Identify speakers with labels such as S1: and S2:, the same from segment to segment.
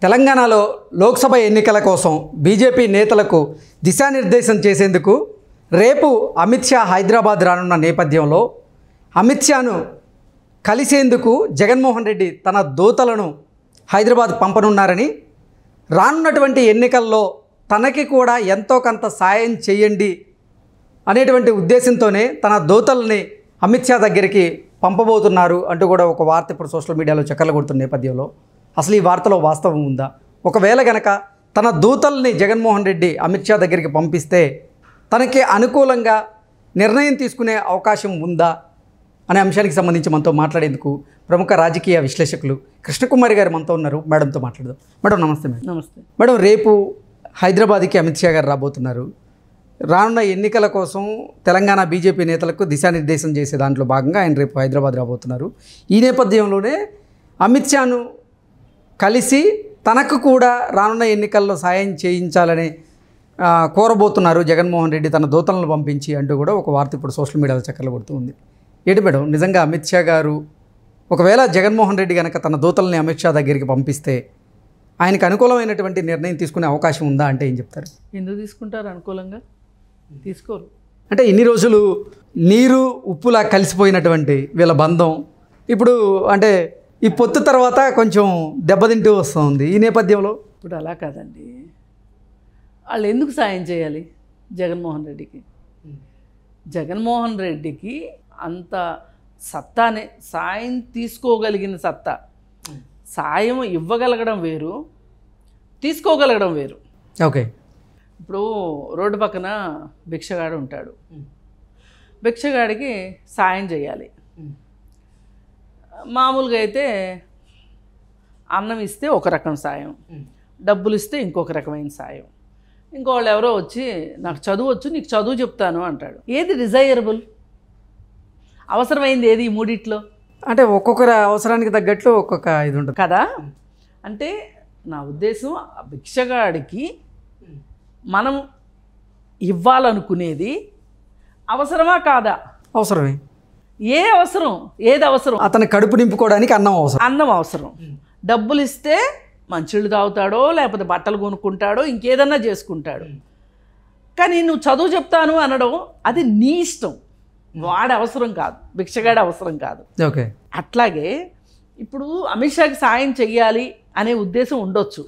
S1: తెలంగాణలో లోక్సభ ఎన్నికల కోసం బీజేపీ నేతలకు దిశానిర్దేశం చేసేందుకు రేపు అమిత్ షా హైదరాబాద్ రానున్న నేపథ్యంలో అమిత్ షాను కలిసేందుకు జగన్మోహన్ రెడ్డి తన దూతలను హైదరాబాద్ పంపనున్నారని, రానున్నటువంటి ఎన్నికల్లో తనకి కూడా ఎంతో కొంత సాయం చేయండి అనేటువంటి ఉద్దేశంతోనే తన దూతల్ని అమిత్ షా దగ్గరికి పంపబోతున్నారు అంటూ కూడా ఒక వార్త ఇప్పుడు సోషల్ మీడియాలో చక్కర్లు కొడుతున్న నేపథ్యంలో అసలు ఈ వార్తలో వాస్తవం ఉందా? ఒకవేళ గనక తన దూతల్ని జగన్మోహన్ రెడ్డి అమిత్ షా దగ్గరికి పంపిస్తే తనకి అనుకూలంగా నిర్ణయం తీసుకునే అవకాశం ఉందా అనే అంశానికి సంబంధించి మనతో మాట్లాడేందుకు ప్రముఖ రాజకీయ విశ్లేషకులు కృష్ణకుమారి గారు మనతో ఉన్నారు. మేడంతో మాట్లాడదాం. మేడం నమస్తే. మేడం
S2: నమస్తే.
S1: మేడం, రేపు హైదరాబాద్కి అమిత్ షా గారు రాబోతున్నారు. రానున్న ఎన్నికల కోసం తెలంగాణ బీజేపీ నేతలకు దిశానిర్దేశం చేసే దాంట్లో భాగంగా ఆయన రేపు హైదరాబాద్ రాబోతున్నారు. ఈ నేపథ్యంలోనే అమిత్ షాను కలిసి తనకు కూడా రానున్న ఎన్నికల్లో సాయం చేయించాలని కోరబోతున్నారు జగన్మోహన్ రెడ్డి తన దూతలను పంపించి అంటూ కూడా ఒక వార్త ఇప్పుడు సోషల్ మీడియాలో చక్కర్లు కొడుతూ ఉంది. ఏంటి మేడం, నిజంగా అమిత్ షా గారు ఒకవేళ జగన్మోహన్ రెడ్డి కనుక తన దూతల్ని అమిత్ షా దగ్గరికి పంపిస్తే ఆయనకు అనుకూలమైనటువంటి నిర్ణయం తీసుకునే అవకాశం ఉందా అంటే ఏం చెప్తారు?
S2: ఎందుకు తీసుకుంటారు? అనుకూలంగా తీసుకోరు.
S1: అంటే ఇన్ని రోజులు నీరు ఉప్పులా కలిసిపోయినటువంటి వీళ్ళ బంధం ఇప్పుడు అంటే ఈ పొత్తు తర్వాత కొంచెం దెబ్బతింటూ వస్తుంది. ఈ నేపథ్యంలో
S2: ఇప్పుడు అలా కాదండి, వాళ్ళు ఎందుకు సాయం చేయాలి జగన్మోహన్ రెడ్డికి? జగన్మోహన్ రెడ్డికి అంత సత్తానే, సాయం తీసుకోగలిగిన సత్తా, సాయం ఇవ్వగలగడం వేరు, తీసుకోగలగడం వేరు.
S1: ఓకే.
S2: ఇప్పుడు రోడ్డు పక్కన భిక్షగాడు ఉంటాడు, భిక్షగాడికి సాయం చేయాలి. మామూలుగా అయితే అన్నం ఇస్తే ఒక రకం సాయం, డబ్బులు ఇస్తే ఇంకొక రకమైన సాయం. ఇంకోళ్ళు ఎవరో వచ్చి నాకు చదువు వచ్చు, నీకు చదువు చెప్తాను అంటాడు. ఏది డిజైరబుల్? అవసరమైంది ఏది ఈ మూడిట్లో?
S1: అంటే ఒక్కొక్కరి అవసరానికి తగ్గట్లు ఒక్కొక్క ఇది ఉంటుంది
S2: కదా. అంటే నా ఉద్దేశం, ఆ భిక్షగాడికి మనం ఇవ్వాలనుకునేది అవసరమా కాదా?
S1: అవసరమే.
S2: ఏది అవసరం?
S1: అతని కడుపు నింపుకోవడానికి అన్నం అవసరం.
S2: అన్నం అవసరం. డబ్బులు ఇస్తే మంచిళ్ళు తాగుతాడో, లేకపోతే బట్టలు కొనుక్కుంటాడో, ఇంకేదన్నా చేసుకుంటాడు. కానీ నువ్వు చదువు చెప్తాను అనడం అది నీ ఇష్టం, వాడి అవసరం కాదు, భిక్షగాడి అవసరం కాదు.
S1: ఓకే.
S2: అట్లాగే ఇప్పుడు అమిత్ షాకి సాయం చెయ్యాలి అనే ఉద్దేశం ఉండొచ్చు,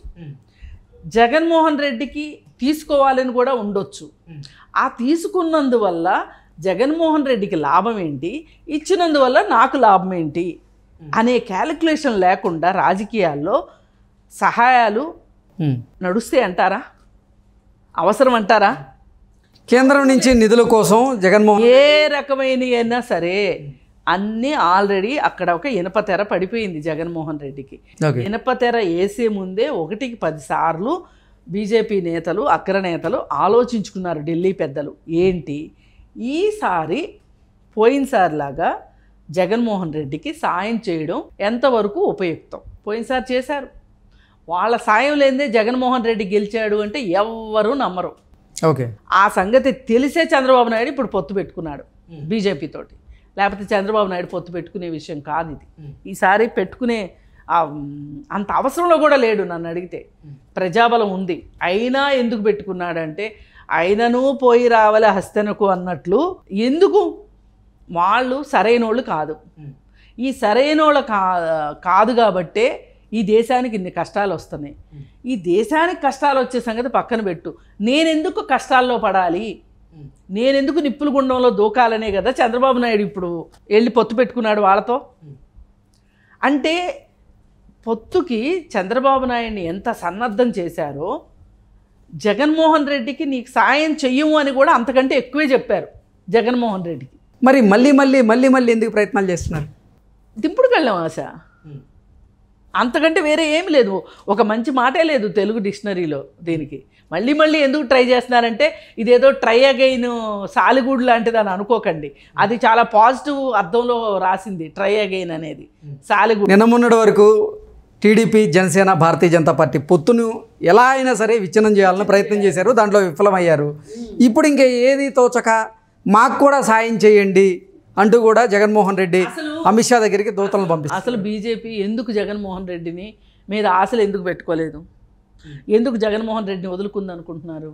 S2: జగన్మోహన్ రెడ్డికి తీసుకోవాలని కూడా ఉండొచ్చు. ఆ తీసుకున్నందువల్ల జగన్మోహన్ రెడ్డికి లాభం ఏంటి, ఇచ్చినందువల్ల నాకు లాభం ఏంటి అనే క్యాలిక్యులేషన్ లేకుండా రాజకీయాల్లో సహాయాలు నడుస్తే అంటారా? అవసరం అంటారా?
S1: కేంద్రం నుంచి నిధుల కోసం జగన్మోహన్
S2: ఏ రకమైన అయినా సరే అన్నీ ఆల్రెడీ అక్కడ ఒక ఇనప తెర పడిపోయింది జగన్మోహన్ రెడ్డికి. ఇనప తెర వేసే ముందే 1కి 10 సార్లు బీజేపీ నేతలు, అగ్రనేతలు ఆలోచించుకున్నారు. ఢిల్లీ పెద్దలు ఏంటి ఈసారి పోయినసారిలాగా జగన్మోహన్ రెడ్డికి సాయం చేయడం ఎంతవరకు ఉపయుక్తం? పోయినసారి చేశారు. వాళ్ళ సాయం లేదే జగన్మోహన్ రెడ్డి గెలిచాడు అంటే ఎవ్వరూ నమ్మరు.
S1: ఓకే. ఆ
S2: సంగతి తెలిసే చంద్రబాబు నాయుడు ఇప్పుడు పొత్తు పెట్టుకున్నాడు బీజేపీ తోటి. లేకపోతే చంద్రబాబు నాయుడు పొత్తు పెట్టుకునే విషయం కాదు ఇది. ఈసారి పెట్టుకునే అంత అవసరంలో కూడా లేడు. నన్ను అడిగితే ప్రజాబలం ఉంది, అయినా ఎందుకు పెట్టుకున్నాడంటే అయినను పోయి రావాలి హస్తనకు అన్నట్లు. ఎందుకు? వాళ్ళు సరైనోళ్ళు కాదు. ఈ సరైనోళ్ళు కాదు కాబట్టే ఈ దేశానికి ఇన్ని కష్టాలు వస్తున్నాయి. ఈ దేశానికి కష్టాలు వచ్చే సంగతి పక్కన పెట్టు, నేనెందుకు కష్టాల్లో పడాలి, నేనెందుకు నిప్పుల గుండంలో దూకాలనే కదా చంద్రబాబు నాయుడు ఇప్పుడు వెళ్ళి పొత్తు పెట్టుకున్నాడు వాళ్ళతో. అంటే పొత్తుకి చంద్రబాబు నాయుడిని ఎంత సన్నద్ధం చేశారో జగన్మోహన్ రెడ్డికి నీకు సాయం చెయ్యము అని కూడా అంతకంటే ఎక్కువే చెప్పారు జగన్మోహన్ రెడ్డికి.
S1: మరి మళ్ళీ ఎందుకు ప్రయత్నాలు చేస్తున్నారు?
S2: దింపుడుకు వెళ్ళాం ఆశ, అంతకంటే వేరే ఏమి లేదు. ఒక మంచి మాటే లేదు తెలుగు డిక్షనరీలో దీనికి. మళ్ళీ ఎందుకు ట్రై చేస్తున్నారంటే ఇదేదో ట్రై అగైన్ సాలిగూడు లాంటిది అని అనుకోకండి. అది చాలా పాజిటివ్ అర్థంలో రాసింది ట్రై అగైన్ అనేది. సాలిగూడు
S1: నిన్న మొన్నటి వరకు టీడీపీ, జనసేన, భారతీయ జనతా పార్టీ పొత్తును ఎలా అయినా సరే విచ్ఛిన్నం చేయాలని ప్రయత్నం చేశారు, దాంట్లో విఫలమయ్యారు. ఇప్పుడు ఇంకా ఏది తోచక మాకు కూడా సాయం చేయండి అంటూ కూడా జగన్మోహన్ రెడ్డి అమిత్ షా దగ్గరికి దూతలను పంపిస్తారు.
S2: అసలు బీజేపీ ఎందుకు జగన్మోహన్ రెడ్డిని మీద ఆశలు ఎందుకు పెట్టుకోలేదు? ఎందుకు జగన్మోహన్ రెడ్డిని వదులుకుందనుకుంటున్నారు?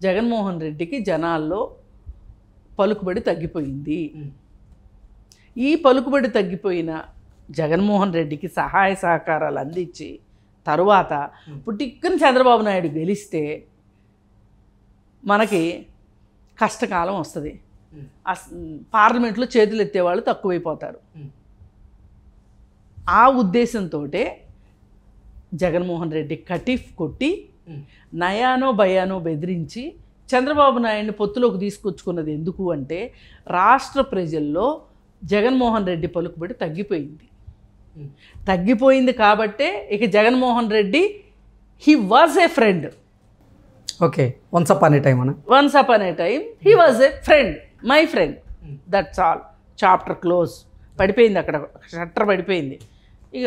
S2: జగన్మోహన్ రెడ్డికి జనాల్లో పలుకుబడి తగ్గిపోయింది. ఈ పలుకుబడి తగ్గిపోయిన జగన్మోహన్ రెడ్డికి సహాయ సహకారాలు అందించి తరువాత పుట్టిక్కని చంద్రబాబు నాయుడు గెలిస్తే మనకి కష్టకాలం వస్తుంది. పార్లమెంట్లో చేతులు ఎత్తేవాళ్ళు తక్కువైపోతారు. ఆ ఉద్దేశంతో జగన్మోహన్ రెడ్డి కటిఫ్ కొట్టి నయానో భయానో బెదిరించి చంద్రబాబు నాయుడిని పొత్తులోకి తీసుకొచ్చుకున్నది ఎందుకు అంటే రాష్ట్ర ప్రజల్లో జగన్మోహన్ రెడ్డి పలుకుబడి తగ్గిపోయింది కాబట్టే ఇక Jaganmohan Reddy he was a friend.
S1: Okay, once upon A time he was a friend, my friend, that's all. Chapter close. పడిపోయింది, అక్కడ షట్టర్ పడిపోయింది. ఇక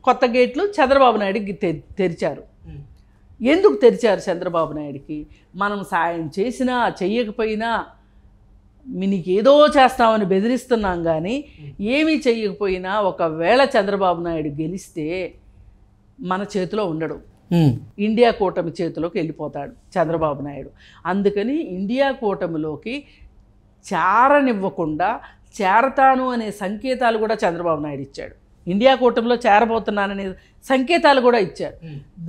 S1: కొత్త గేట్లు చంద్రబాబు నాయుడికి తెరిచారు. ఎందుకు తెరిచారు చంద్రబాబు నాయుడికి? మనం సాయం చేసినా చెయ్యకపోయినా నీకు ఏదో చేస్తామని బెదిరిస్తున్నాం, కానీ ఏమీ చెయ్యకపోయినా ఒకవేళ చంద్రబాబు నాయుడు గెలిస్తే మన చేతిలో ఉండడు, ఇండియా కూటమి చేతిలోకి వెళ్ళిపోతాడు చంద్రబాబు నాయుడు. అందుకని ఇండియా కూటమిలోకి చేరనివ్వకుండా చేరతాను అనే సంకేతాలు కూడా చంద్రబాబు నాయుడు ఇచ్చాడు. ఇండియా కూటమిలో చేరబోతున్నాననే సంకేతాలు కూడా ఇచ్చారు.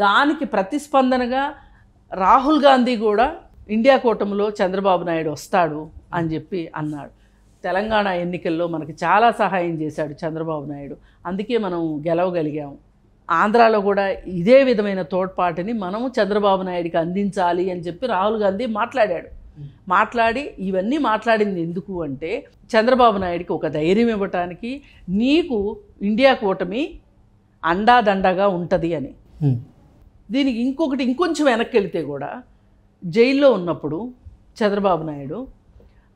S1: దానికి ప్రతిస్పందనగా రాహుల్ గాంధీ కూడా ఇండియా కూటమిలో చంద్రబాబు నాయుడు వస్తాడు అని చెప్పి అన్నాడు. తెలంగాణ ఎన్నికల్లో మనకి చాలా సహాయం చేశాడు చంద్రబాబు నాయుడు, అందుకే మనం గెలవగలిగాము. ఆంధ్రాలో కూడా ఇదే విధమైన తోడ్పాటుని మనము చంద్రబాబు నాయుడికి అందించాలి అని చెప్పి రాహుల్ గాంధీ మాట్లాడి ఇవన్నీ మాట్లాడింది ఎందుకు అంటే చంద్రబాబు నాయుడికి ఒక ధైర్యం ఇవ్వటానికి, నీకు ఇండియా కూటమి అండాదండగా ఉంటుంది అని. దీనికి ఇంకొంచెం వెనక్కి వెళితే కూడా జైల్లో ఉన్నప్పుడు చంద్రబాబు నాయుడు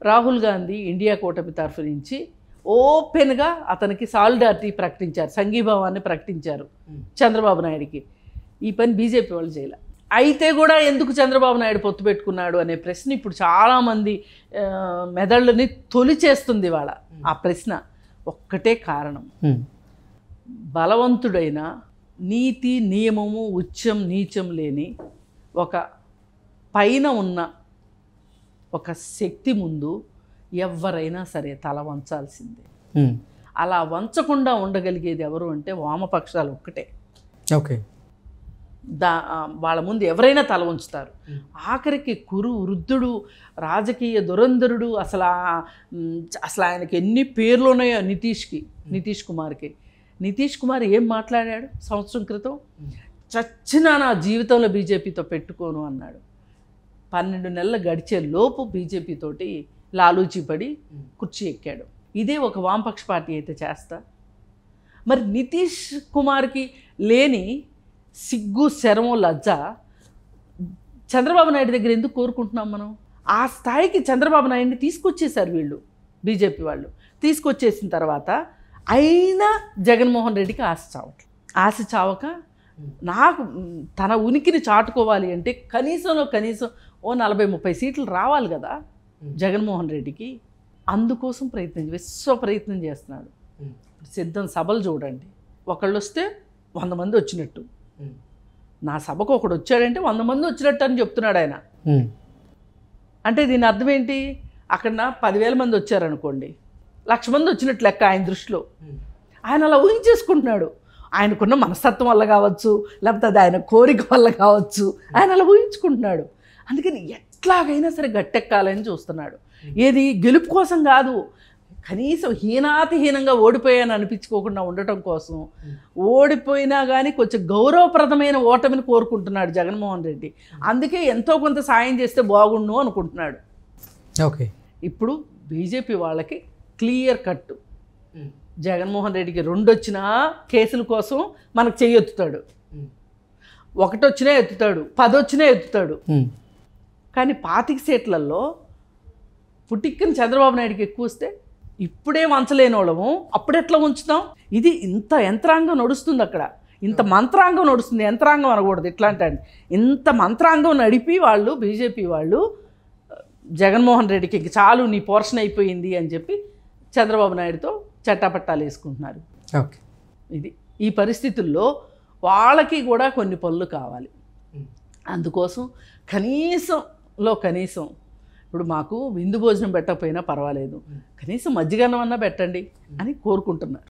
S1: రాహుల్ గాంధీ ఇండియా కూటమి తరఫు నుంచి ఓపెన్గా అతనికి సాలిడారిటీ ప్రకటించారు, సంఘీభావాన్ని ప్రకటించారు చంద్రబాబు నాయుడికి. ఈ పని బీజేపీ వాళ్ళు చేయాలి. అయితే కూడా ఎందుకు చంద్రబాబు నాయుడు పొత్తు పెట్టుకున్నాడు అనే ప్రశ్న ఇప్పుడు చాలామంది మెదళ్ళని తొలిచేస్తుంది. వాళ్ళ ఆ ప్రశ్న ఒక్కటే కారణం, బలవంతుడైన నీతి నియమము ఉచ్చం నీచం లేని ఒక పైన ఉన్న ఒక శక్తి ముందు ఎవరైనా సరే తల వంచాల్సిందే. అలా వంచకుండా ఉండగలిగేది ఎవరు అంటే వామపక్షాలు ఒక్కటే. ఓకే,
S2: వాళ్ళ ముందు ఎవరైనా తల ఉంచుతారు. ఆఖరికి వృద్ధుడు రాజకీయ దురంధరుడు, అసలు ఆయనకి ఎన్ని పేర్లు ఉన్నాయో నితీష్ కుమార్ ఏం మాట్లాడాడు సంవత్సరం క్రితం? చచ్చినా నా జీవితంలో బీజేపీతో పెట్టుకోను అన్నాడు. 12 నెలలు గడిచే లోపు బీజేపీతోటి లాలూచిపడి కుర్చీ ఎక్కాడు. ఇదే ఒక వామపక్ష పార్టీ అయితే చేస్తా? మరి నితీష్ కుమార్కి లేని సిగ్గు శరము లజ్జ చంద్రబాబు నాయుడు దగ్గర ఎందుకు కోరుకుంటున్నాం మనం? ఆ స్థాయికి చంద్రబాబు నాయుడిని తీసుకొచ్చేసారు వీళ్ళు, బీజేపీ వాళ్ళు. తీసుకొచ్చేసిన తర్వాత అయినా జగన్మోహన్ రెడ్డికి ఆశ చావక నాకు తన ఉనికిని చాటుకోవాలి అంటే కనీసం ఓ 40-30 సీట్లు రావాలి కదా జగన్మోహన్ రెడ్డికి. అందుకోసం విశ్వ ప్రయత్నం చేస్తున్నాడు. సిద్ధం సభలు చూడండి, ఒకళ్ళు వస్తే 100 మంది వచ్చినట్టు, నా సభకు ఒకడు వచ్చాడంటే 100 మంది వచ్చినట్టు అని చెప్తున్నాడు ఆయన. అంటే దీని అర్థం ఏంటి? అక్కడ 10,000 మంది వచ్చారనుకోండి, 1,00,000 మంది వచ్చినట్టు లెక్క ఆయన దృష్టిలో. ఆయన అలా ఊహించేసుకుంటున్నాడు. ఆయనకున్న మనస్తత్వం వల్ల కావచ్చు, లేకపోతే అది ఆయన కోరిక వల్ల కావచ్చు, ఆయన అలా ఊహించుకుంటున్నాడు. అందుకని ఎట్లాగైనా సరే గట్టెక్కాలని చూస్తున్నాడు. ఏది గెలుపు కోసం కాదు, కనీసం హీనాతిహీనంగా ఓడిపోయాను అనిపించుకోకుండా ఉండటం కోసం, ఓడిపోయినా కానీ కొంచెం గౌరవప్రదమైన ఓటమిని కోరుకుంటున్నాడు జగన్మోహన్ రెడ్డి. అందుకే ఎంతో కొంత సాయం చేస్తే బాగుండు అనుకుంటున్నాడు.
S1: ఓకే, ఇప్పుడు
S2: బీజేపీ వాళ్ళకి క్లియర్ కట్, జగన్మోహన్ రెడ్డికి 2 వచ్చినా కేసుల కోసం మనకు చెయ్యెత్తుతాడు, 1 వచ్చినా ఎత్తుతాడు, 10 వచ్చినా ఎత్తుతాడు. కానీ 25 సీట్లలో పుట్టిక్కని చంద్రబాబు నాయుడికి ఎక్కువ వస్తే ఇప్పుడే వంచలేని వాళ్ళము అప్పుడెట్లా ఉంచుతాం? ఇది ఇంత యంత్రాంగం నడుస్తుంది అక్కడ, ఇంత మంత్రాంగం నడుస్తుంది. యంత్రాంగం అనకూడదు, ఇట్లాంటి ఇంత మంత్రాంగం నడిపి వాళ్ళు బీజేపీ వాళ్ళు జగన్మోహన్ రెడ్డికి చాలు నీ పోర్షన్ అయిపోయింది అని చెప్పి చంద్రబాబు నాయుడుతో చట్టాపట్టాలు వేసుకుంటున్నారు.
S1: ఓకే,
S2: ఇది ఈ పరిస్థితుల్లో వాళ్ళకి కూడా కొన్ని పనులు కావాలి. అందుకోసం కనీసం ఇప్పుడు మాకు విందు భోజనం పెట్టకపోయినా పర్వాలేదు, కనీసం మజ్జిగన్నం అన్నా పెట్టండి అని కోరుకుంటున్నారు.